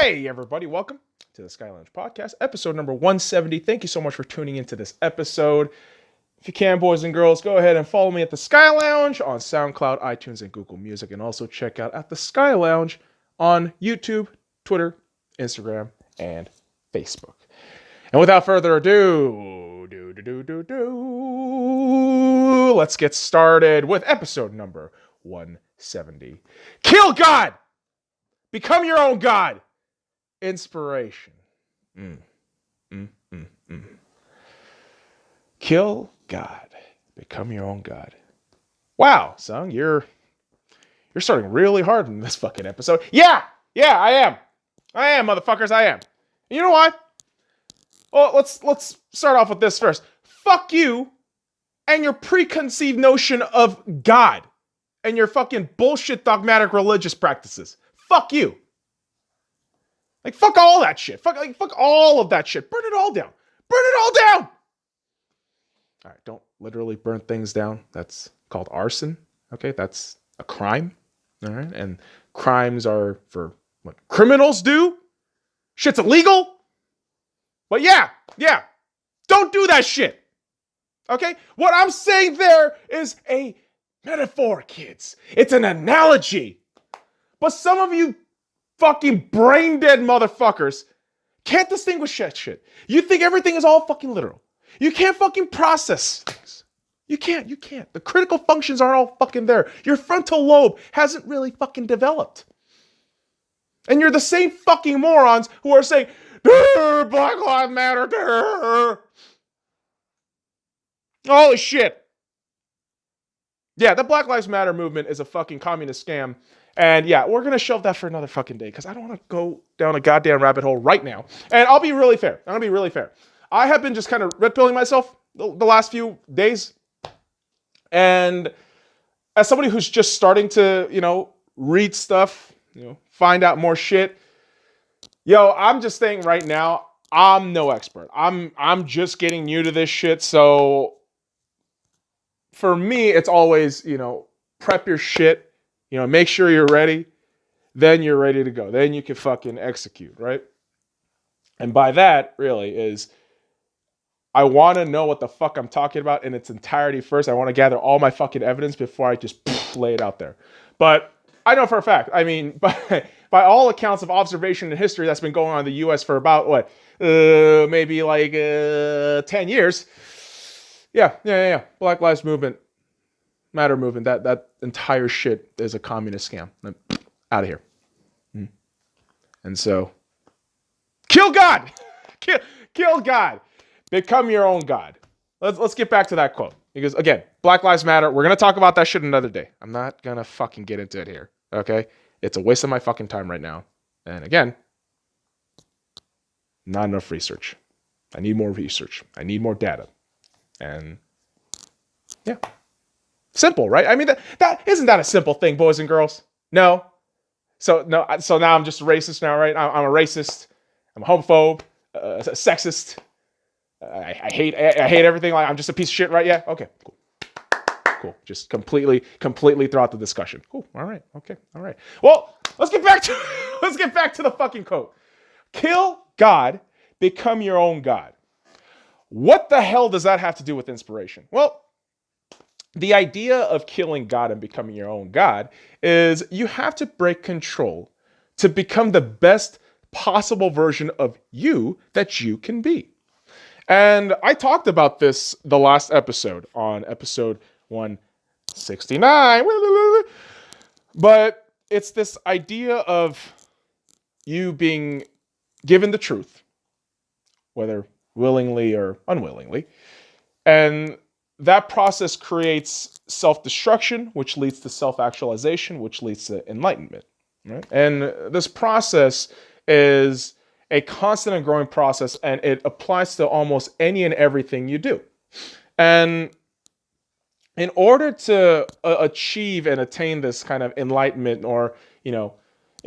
Hey, everybody, welcome to the SkyLounge podcast, episode number 170. Thank you so much for tuning into this episode. If you can, boys and girls, go ahead and follow me at the SkyLounge on SoundCloud, iTunes, and Google Music, and also check out at the SkyLounge on YouTube, Twitter, Instagram, and Facebook. And without further ado, let's get started with episode number 170. Kill God! Become your own God! Inspiration. Kill God. Become your own God. Wow, son, you're starting really hard in this fucking episode. Yeah, I am. Motherfuckers, I am. You know what? Well, let's start off with this first. Fuck you and your preconceived notion of God and your fucking bullshit dogmatic religious practices. Fuck you. Like, fuck all that shit. Fuck all of that shit. Burn it all down. Burn it all down. All right, don't literally burn things down. That's called arson. Okay, that's a crime. All right, and crimes are for what criminals do. Shit's illegal. But yeah, don't do that shit. Okay, what I'm saying there is a metaphor, kids. It's an analogy. But some of you fucking brain dead motherfuckers can't distinguish that shit. You think everything is all fucking literal. You can't fucking process things. You can't. The critical functions aren't all fucking there. Your frontal lobe hasn't really fucking developed. And you're the same fucking morons who are saying, Black Lives Matter. Holy shit. Yeah, the Black Lives Matter movement is a fucking communist scam. And yeah, we're going to shelve that for another fucking day because I don't want to go down a goddamn rabbit hole right now. And I'll be really fair. I have been just kind of red pilling myself the last few days. And as somebody who's just starting to, read stuff, find out more shit. I'm just saying right now, I'm no expert. I'm just getting new to this shit. So for me, it's always, prep your shit. Make sure you're ready. Then you're ready to go. Then you can fucking execute, right? And by that, really, is I want to know what the fuck I'm talking about in its entirety first. I want to gather all my fucking evidence before I just lay it out there. But I know for a fact, by all accounts of observation and history that's been going on in the U.S. for about, maybe like 10 years. Yeah. Black Lives Matter movement, that entire shit is a communist scam. Out of here. And so, kill God! Kill God! Become your own God. Let's get back to that quote. Because again, Black Lives Matter, we're going to talk about that shit another day. I'm not going to fucking get into it here. Okay? It's a waste of my fucking time right now. And again, not enough research. I need more research. I need more data. And yeah. Simple, right? I mean, that isn't that a simple thing, boys and girls? No. So now I'm just a racist now, right? I'm a racist. I'm a homophobe, a sexist. I hate everything. Like I'm just a piece of shit, right? Yeah. Okay. Cool. Just completely throw out the discussion. Cool. All right. Okay. All right. Well, let's get back to the fucking quote. Kill God, become your own God. What the hell does that have to do with inspiration? Well, the idea of killing God and becoming your own God is you have to break control to become the best possible version of you that you can be. And I talked about this the last episode on episode 169. But it's this idea of you being given the truth, whether willingly or unwillingly, and that process creates self-destruction, which leads to self-actualization, which leads to enlightenment. Right? And this process is a constant and growing process, and it applies to almost any and everything you do. And in order to achieve and attain this kind of enlightenment, or, in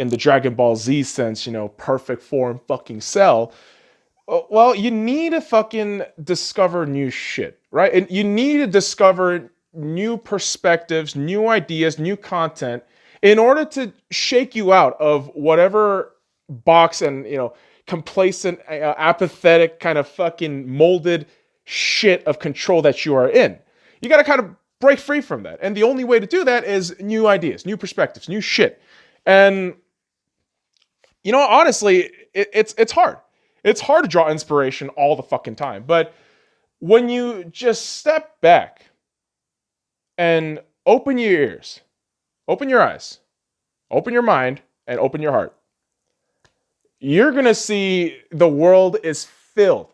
the Dragon Ball Z sense, perfect form fucking cell, well, you need to fucking discover new shit, right? And you need to discover new perspectives, new ideas, new content in order to shake you out of whatever box and, complacent, apathetic, kind of fucking molded shit of control that you are in. You got to kind of break free from that. And the only way to do that is new ideas, new perspectives, new shit. And, honestly, it's hard. It's hard to draw inspiration all the fucking time. But when you just step back and open your ears, open your eyes, open your mind, and open your heart, you're going to see the world is filled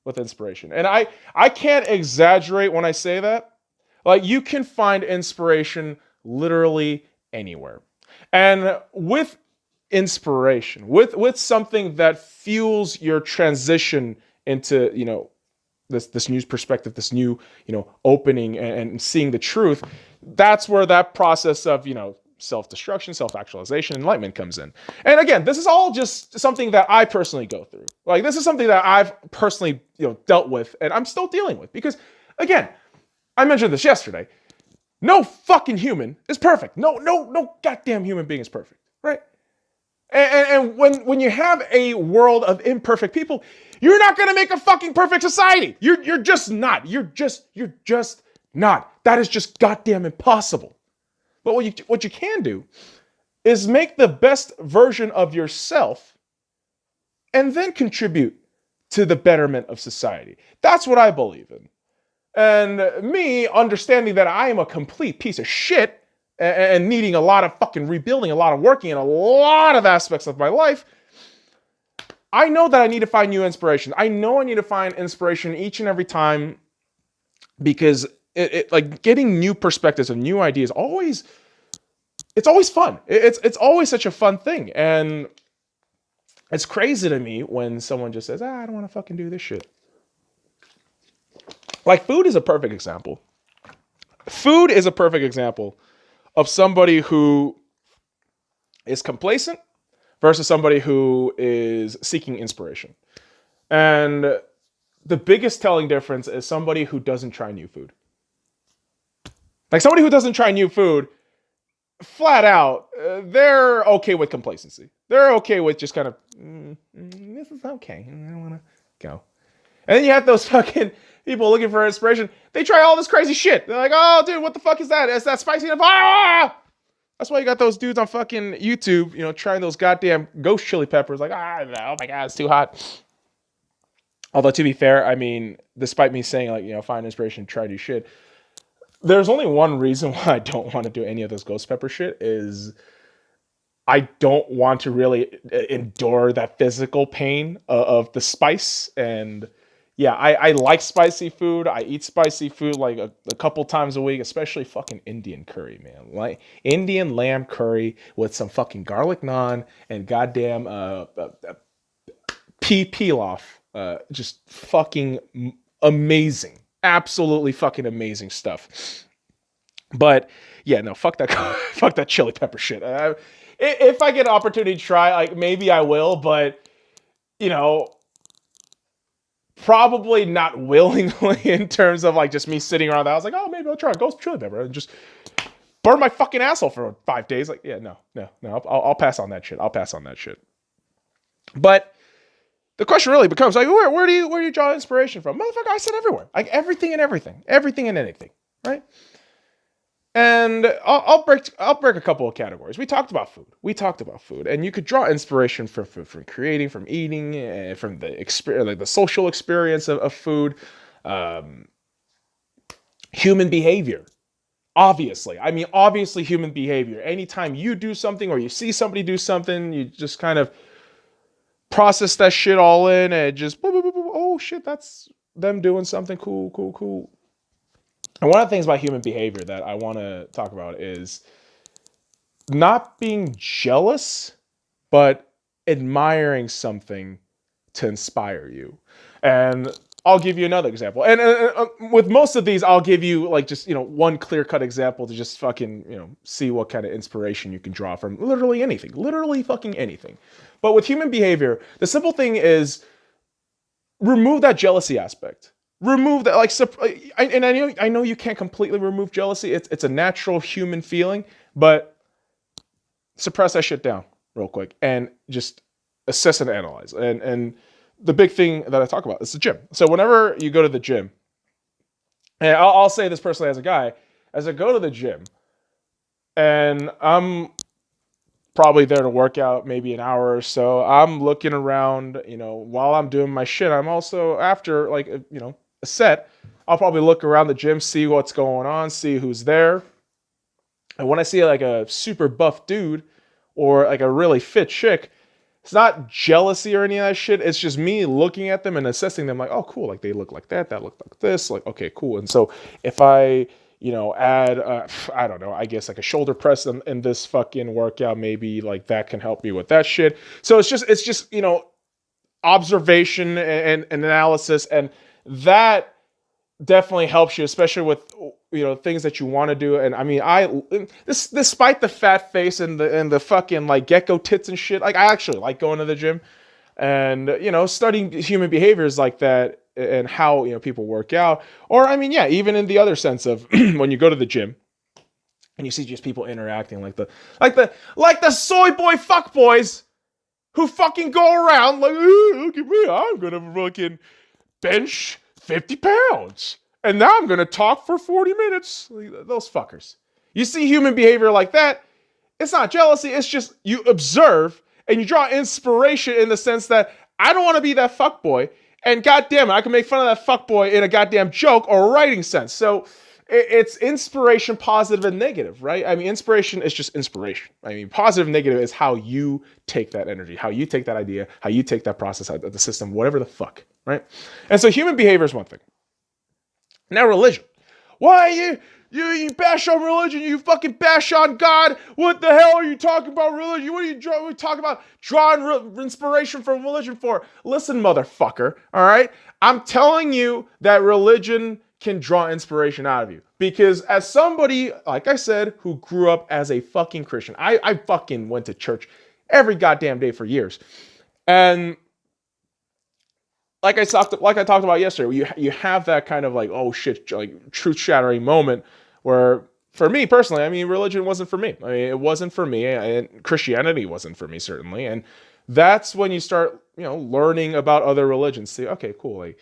with inspiration. And I can't exaggerate when I say that. Like, you can find inspiration literally anywhere. And with inspiration, with something that fuels your transition into, this new perspective, this new, opening and seeing the truth, that's where that process of, self-destruction, self-actualization, enlightenment comes in. And again, this is all just something that I personally go through. Like, this is something that I've personally, dealt with and I'm still dealing with because, again, I mentioned this yesterday. No fucking human is perfect. No goddamn human being is perfect, right? And when you have a world of imperfect people, you're not gonna make a fucking perfect society. You're just not. You're just not. That is just goddamn impossible. But what you can do is make the best version of yourself and then contribute to the betterment of society. That's what I believe in. And me understanding that I am a complete piece of shit and needing a lot of fucking rebuilding, a lot of working in a lot of aspects of my life, I know that I need to find new inspiration. I know I need to find inspiration each and every time because it like getting new perspectives and new ideas it's always fun. It's always such a fun thing. And it's crazy to me when someone just says, I don't want to fucking do this shit. Like, food is a perfect example. Food is a perfect example of somebody who is complacent versus somebody who is seeking inspiration. And the biggest telling difference is somebody who doesn't try new food. Like, somebody who doesn't try new food, flat out, they're okay with complacency. They're okay with just kind of, this is okay. I don't want to go. And then you have those fucking people looking for inspiration. They try all this crazy shit. They're like, oh, dude, what the fuck is that? Is that spicy enough? Ah! That's why you got those dudes on fucking YouTube, trying those goddamn ghost chili peppers. Like, oh my God, it's too hot. Although, to be fair, I mean, despite me saying, like, find inspiration, try new shit, there's only one reason why I don't want to do any of this ghost pepper shit is I don't want to really endure that physical pain of the spice. And yeah, I like spicy food. I eat spicy food like a couple times a week, especially fucking Indian curry, man. Like Indian lamb curry with some fucking garlic naan and goddamn pea pilaf. Just fucking amazing. Absolutely fucking amazing stuff. But yeah, no, fuck that, fuck that chili pepper shit. If I get an opportunity to try, like maybe I will, but probably not willingly in terms of like just me sitting around the house like, oh, maybe I'll try a ghost chili pepper and just burn my fucking asshole for 5 days. Like, yeah, no, I'll pass on that shit. I'll pass on that shit. But the question really becomes like, where do you draw inspiration from? Motherfucker, I said everywhere, like everything and anything, right? And I'll break a couple of categories. We talked about food, and you could draw inspiration from creating, from eating, from the experience, like the social experience of food, human behavior. Obviously, human behavior. Anytime you do something or you see somebody do something, you just kind of process that shit all in and just, boop, boop, boop, boop, oh shit, that's them doing something cool. And one of the things about human behavior that I want to talk about is not being jealous, but admiring something to inspire you. And I'll give you another example. And with most of these, I'll give you like just, one clear-cut example to just fucking, see what kind of inspiration you can draw from literally anything. Literally fucking anything. But with human behavior, the simple thing is remove that jealousy aspect. Remove that, and I know you can't completely remove jealousy. It's a natural human feeling, but suppress that shit down real quick and just assess and analyze. And the big thing that I talk about is the gym. So whenever you go to the gym, and I'll say this personally as a guy, as I go to the gym, and I'm probably there to work out maybe an hour or so. I'm looking around, while I'm doing my shit. I'm also after a set. I'll probably look around the gym, see what's going on, see who's there. And when I see like a super buff dude or like a really fit chick, it's not jealousy or any of that shit. It's just me looking at them and assessing them like, oh, cool. Like they look like that looked like this. Like, okay, cool. And so if I add, I don't know, I guess like a shoulder press in this fucking workout, maybe like that can help me with that shit. So it's just, observation and analysis. And that definitely helps you, especially with, things that you want to do. And I mean, despite the fat face and the fucking like gecko tits and shit, like I actually like going to the gym and, studying human behaviors like that and how, people work out. Or, I mean, yeah, even in the other sense of when you go to the gym and you see just people interacting like the soy boy fuck boys who fucking go around like, look at me, I'm going to fucking bench 50 pounds. And now I'm going to talk for 40 minutes. Like, those fuckers. You see human behavior like that, it's not jealousy. It's just you observe and you draw inspiration in the sense that I don't want to be that fuckboy. And goddamn it, I can make fun of that fuckboy in a goddamn joke or a writing sense. So it's inspiration, positive and negative, right? I mean, inspiration is just inspiration. I mean, positive and negative is how you take that energy, how you take that idea, how you take that process out of the system, whatever the fuck, right? And so human behavior is one thing. Now religion. Why you bash on religion? You fucking bash on God? What the hell are you talking about religion? What are you talking about drawing inspiration from religion for? Listen, motherfucker, all right? I'm telling you that religion can draw inspiration out of you. Because as somebody, like I said, who grew up as a fucking Christian, I fucking went to church every goddamn day for years. And like I talked about yesterday, you have that kind of like, oh shit, like truth shattering moment where, for me personally, I mean, religion wasn't for me. I mean, it wasn't for me, and Christianity wasn't for me, certainly. And that's when you start, learning about other religions. See, okay, cool, like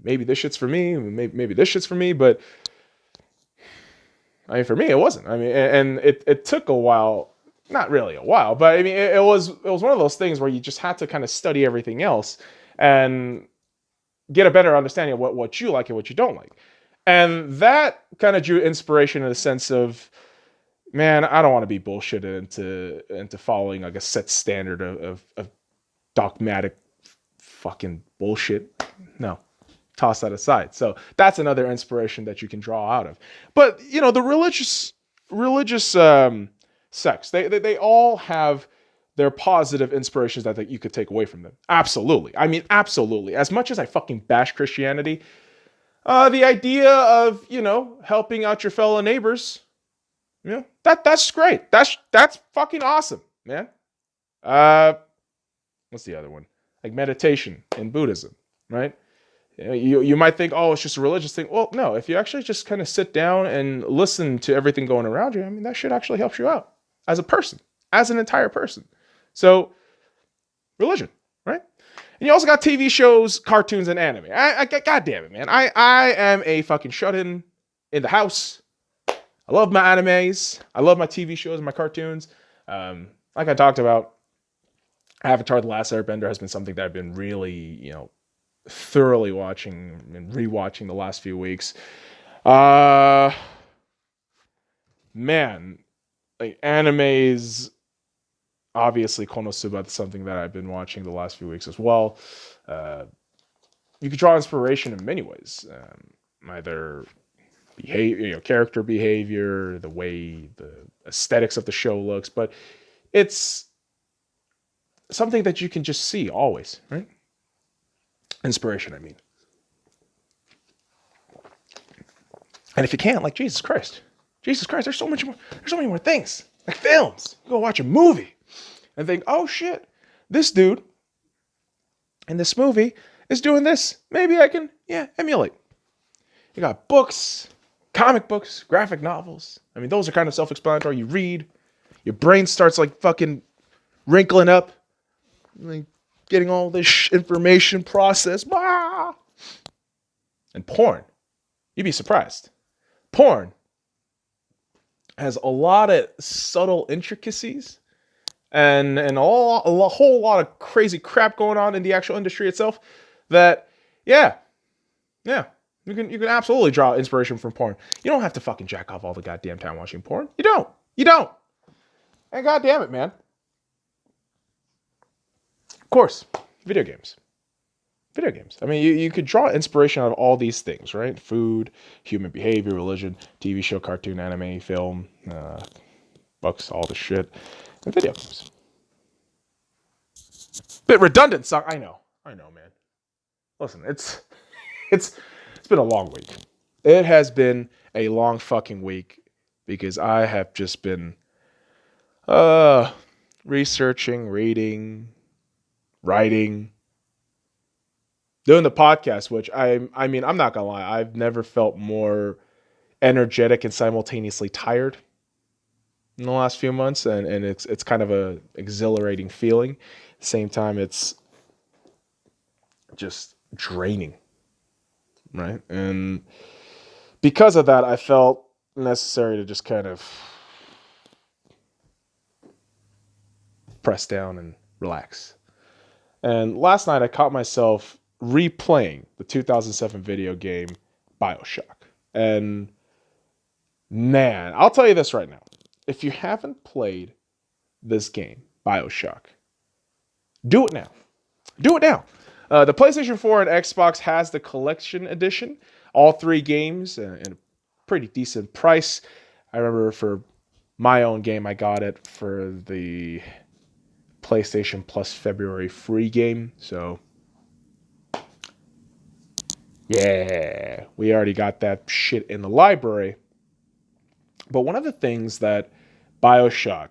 maybe this shit's for me, maybe this shit's for me, but I mean, for me, it wasn't. I mean, and it took a while, not really a while, but I mean, it was one of those things where you just had to kind of study everything else and get a better understanding of what you like and what you don't like. And that kind of drew inspiration in the sense of, man, I don't want to be bullshitted into following like a set standard of dogmatic fucking bullshit. No, toss that aside. So that's another inspiration that you can draw out of. But, the religious sects, they all have their positive inspirations that you could take away from them. Absolutely. I mean, absolutely. As much as I fucking bash Christianity, the idea of, helping out your fellow neighbors, that's great. That's fucking awesome, man. What's the other one? Like meditation in Buddhism, right? You might think, oh, it's just a religious thing. Well, no, if you actually just kind of sit down and listen to everything going around you, I mean, that shit actually helps you out as a person, as an entire person. So, religion, right? And you also got TV shows, cartoons, and anime. God damn it, man. I am a fucking shut-in the house. I love my animes. I love my TV shows and my cartoons. Like I talked about, Avatar: The Last Airbender has been something that I've been really, thoroughly watching and rewatching the last few weeks. Man, like animes. Obviously, Konosuba is something that I've been watching the last few weeks as well. You could draw inspiration in many ways. Either behavior, character behavior, the way the aesthetics of the show looks, but it's something that you can just see always, right? Inspiration, I mean. And if you can't, like Jesus Christ, there's so many more things. Like films. You go watch a movie and think, oh shit, this dude in this movie is doing this. Maybe I can, emulate. You got books, comic books, graphic novels. I mean, those are kind of self-explanatory. You read, your brain starts like fucking wrinkling up. Like, getting all this information processed. Blah. And porn, you'd be surprised. Porn has a lot of subtle intricacies and a whole lot of crazy crap going on in the actual industry itself that, yeah, you can absolutely draw inspiration from porn. You don't have to fucking jack off all the goddamn time watching porn. You don't. And goddamn it, man. Of course, video games. I mean, you could draw inspiration out of all these things, right? Food, human behavior, religion, TV show, cartoon, anime, film, books, all the shit, and video games. Bit redundant, son. I know, man. Listen, it's been a long week. It has been a long fucking week because I have just been researching, reading, writing, doing the podcast, which I mean, I'm not gonna lie, I've never felt more energetic and simultaneously tired in the last few months, and it's kind of a exhilarating feeling. At the same time, it's just draining, right? And because of that, I felt necessary to just kind of press down and relax. And last night I caught myself replaying the 2007 video game Bioshock. And man, I'll tell you this right now. If you haven't played this game, Bioshock, do it now. The PlayStation 4 and Xbox has the collection edition. All 3 games at a pretty decent price. I remember for my own game, I got it for the PlayStation Plus February free game. So yeah, we already got that shit in the library. But one of the things that Bioshock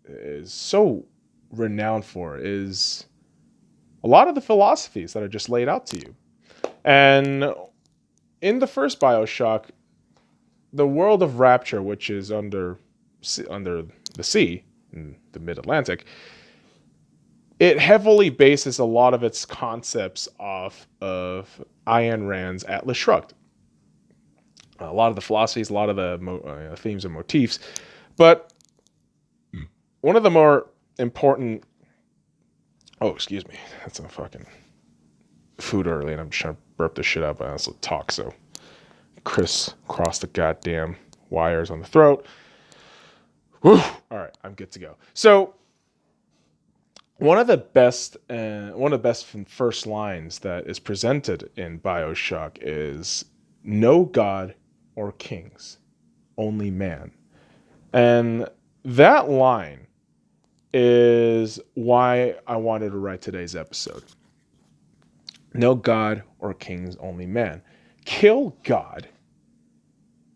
is so renowned for is a lot of the philosophies that are just laid out to you. And in the first Bioshock, the world of Rapture, which is under the sea in the mid-Atlantic, it heavily bases a lot of its concepts off of Ayn Rand's Atlas Shrugged. A lot of the philosophies, a lot of the themes and motifs. But one of the more important... Oh, excuse me. That's a fucking food early, and I'm just trying to burp this shit up. I also talk, so crisscross the goddamn wires on the throat. Whew. All right, I'm good to go. So one of the best first lines that is presented in Bioshock is "No God or kings, only man," and that line is why I wanted to write today's episode. No God or kings, only man. Kill God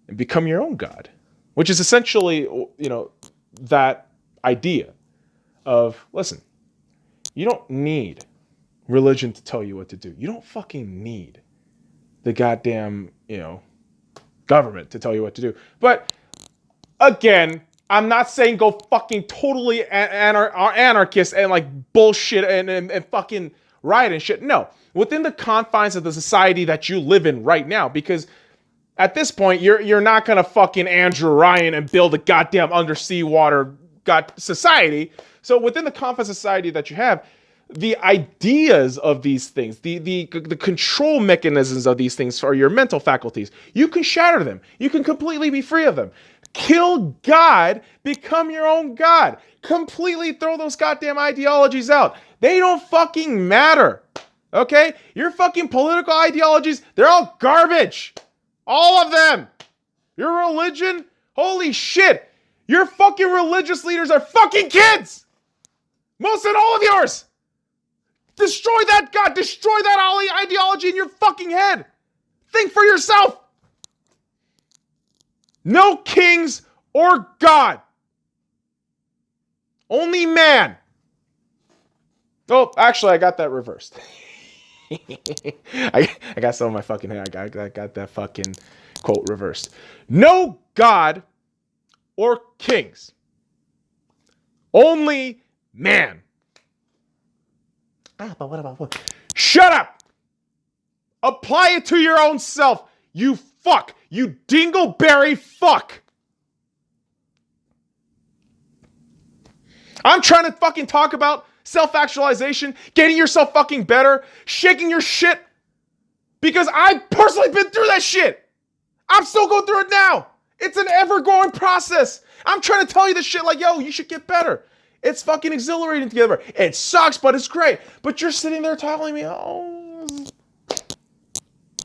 and become your own God, which is essentially, that idea of, listen, you don't need religion to tell you what to do. You don't fucking need the goddamn, government to tell you what to do. But again, I'm not saying go fucking totally anarchist and like bullshit and fucking riot and shit. No, within the confines of the society that you live in right now, because at this point you're not gonna fucking Andrew Ryan and build a goddamn undersea water society. So within the confines of society that you have, the ideas of these things, the control mechanisms of these things are your mental faculties. You can shatter them. You can completely be free of them. Kill God, become your own God. Completely throw those goddamn ideologies out. They don't fucking matter. Okay? Your fucking political ideologies, they're all garbage. All of them. Your religion, holy shit. Your fucking religious leaders are fucking kids. Most and all of yours. Destroy that God. Destroy that ideology in your fucking head. Think for yourself. No kings or God. Only man. Oh, actually, I got that reversed. I got some of my fucking hair. I got that fucking quote reversed. No God or kings. Only man. but what about... Shut up! Apply it to your own self, you fuck! You dingleberry fuck! I'm trying to fucking talk about self-actualization, getting yourself fucking better, shaking your shit, because I've personally been through that shit. I'm still going through it now. It's an ever-growing process. I'm trying to tell you this shit like, yo, you should get better. It's fucking exhilarating together. It sucks, but it's great. But you're sitting there telling me, oh,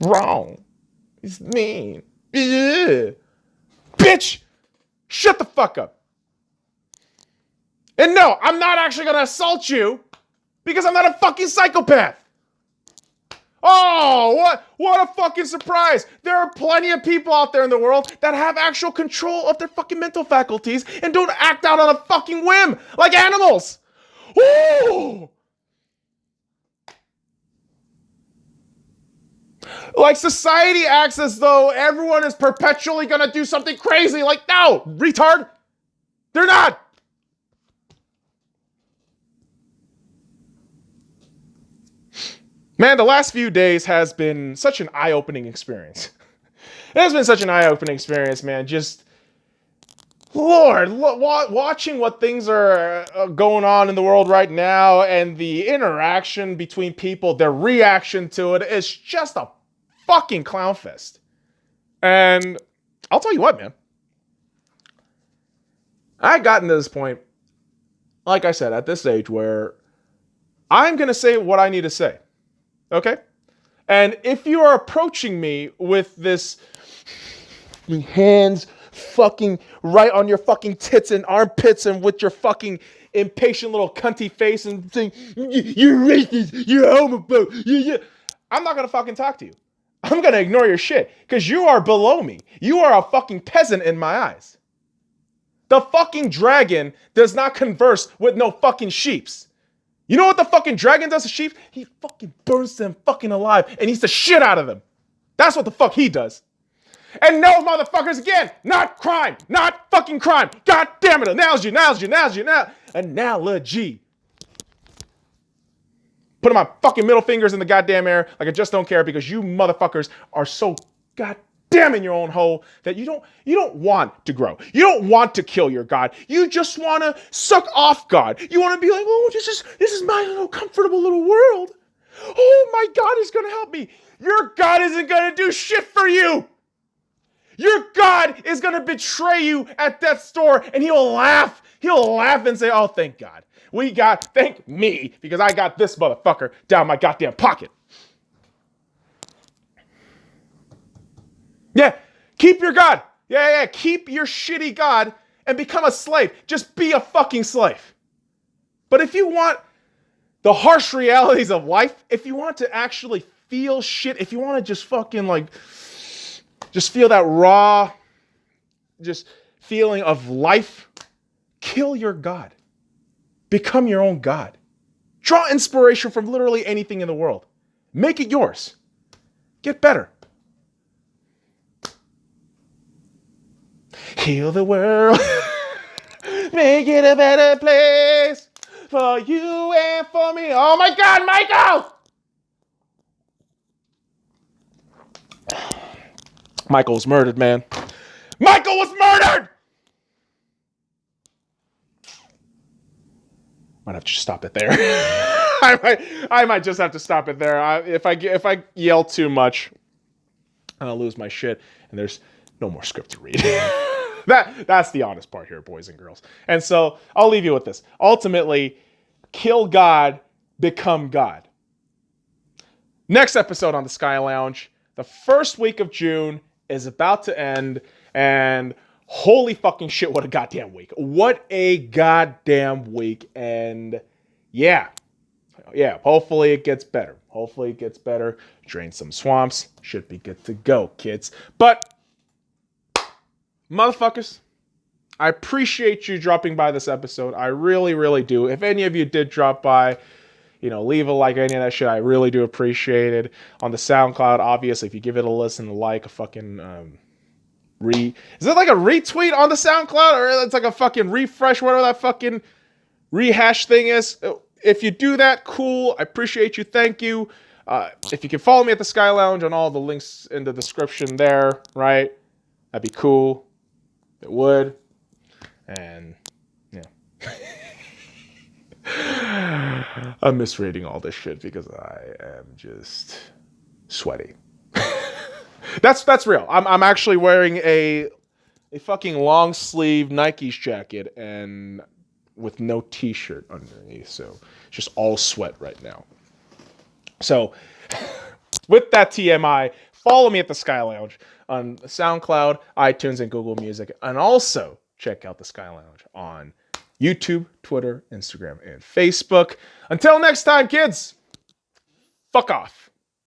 wrong. It's mean. Ugh. Bitch, shut the fuck up. And no, I'm not actually going to assault you because I'm not a fucking psychopath. Oh, what a fucking surprise. There are plenty of people out there in the world that have actual control of their fucking mental faculties and don't act out on a fucking whim like animals. Ooh. Like society acts as though everyone is perpetually going to do something crazy. Like, no, retard. They're not. Man, the last few days has been such an eye-opening experience. It has been such an eye-opening experience, man. Just, Lord, watching what things are going on in the world right now and the interaction between people, their reaction to it is just a fucking clown fest. And I'll tell you what, man. I gotten to this point, like I said, at this age where I'm going to say what I need to say. Okay? And if you are approaching me with this hands fucking right on your fucking tits and armpits and with your fucking impatient little cunty face and saying, you're racist, you're homophobe, I'm not going to fucking talk to you. I'm going to ignore your shit because you are below me. You are a fucking peasant in my eyes. The fucking dragon does not converse with no fucking sheeps. You know what the fucking dragon does to sheep? He fucking burns them fucking alive and eats the shit out of them. That's what the fuck he does. And no, motherfuckers, again, not crime, not fucking crime. God damn it, analogy. Putting my fucking middle fingers in the goddamn air like I just don't care because you motherfuckers are so goddamn in your own hole that you don't want to grow. You don't want to kill your God. You just want to suck off God. You want to be like, oh, this is my little comfortable little world. Oh, my God is going to help me. Your God isn't going to do shit for you. Your God is going to betray you at death's door and he'll laugh. He'll laugh and say, oh, thank God. Thank me because I got this motherfucker down my goddamn pocket. Yeah, keep your God. Yeah, keep your shitty God and become a slave. Just be a fucking slave. But if you want the harsh realities of life, if you want to actually feel shit, if you want to just fucking just feel that raw, just feeling of life, kill your God. Become your own God. Draw inspiration from literally anything in the world. Make it yours. Get better. Heal the world. Make it a better place for you and for me. Oh my God, Michael! Michael was murdered, man. Michael was murdered! Might have to stop it there. I might just have to stop it there. If I yell too much, I'll lose my shit, and there's no more script to read. That's the honest part here, boys and girls. And so I'll leave you with this. Ultimately, kill God, become God. Next episode on the Sky Lounge, the first week of June is about to end, and holy fucking shit, what a goddamn week. What a goddamn week. And yeah, hopefully it gets better. Drain some swamps. Should be good to go, kids. But motherfuckers, I appreciate you dropping by this episode. I really, really do. If any of you did drop by, leave a like, any of that shit. I really do appreciate it. On the SoundCloud, obviously, if you give it a listen, a like, a fucking is it like a retweet on the SoundCloud, or it's like a fucking refresh, whatever that fucking rehash thing is? if you do that, cool. I appreciate you. Thank you. If you can follow me at the Sky Lounge on all the links in the description there, right? That'd be cool. It would. And yeah. I'm misreading all this shit because I am just sweaty. That's real. I'm actually wearing a fucking long sleeve Nike's jacket and with no t-shirt underneath, so it's just all sweat right now. So with that TMI, follow me at the Sky Lounge on SoundCloud, iTunes, and Google Music, and also check out the Sky Lounge on YouTube, Twitter, Instagram, and Facebook. Until next time, kids, fuck off.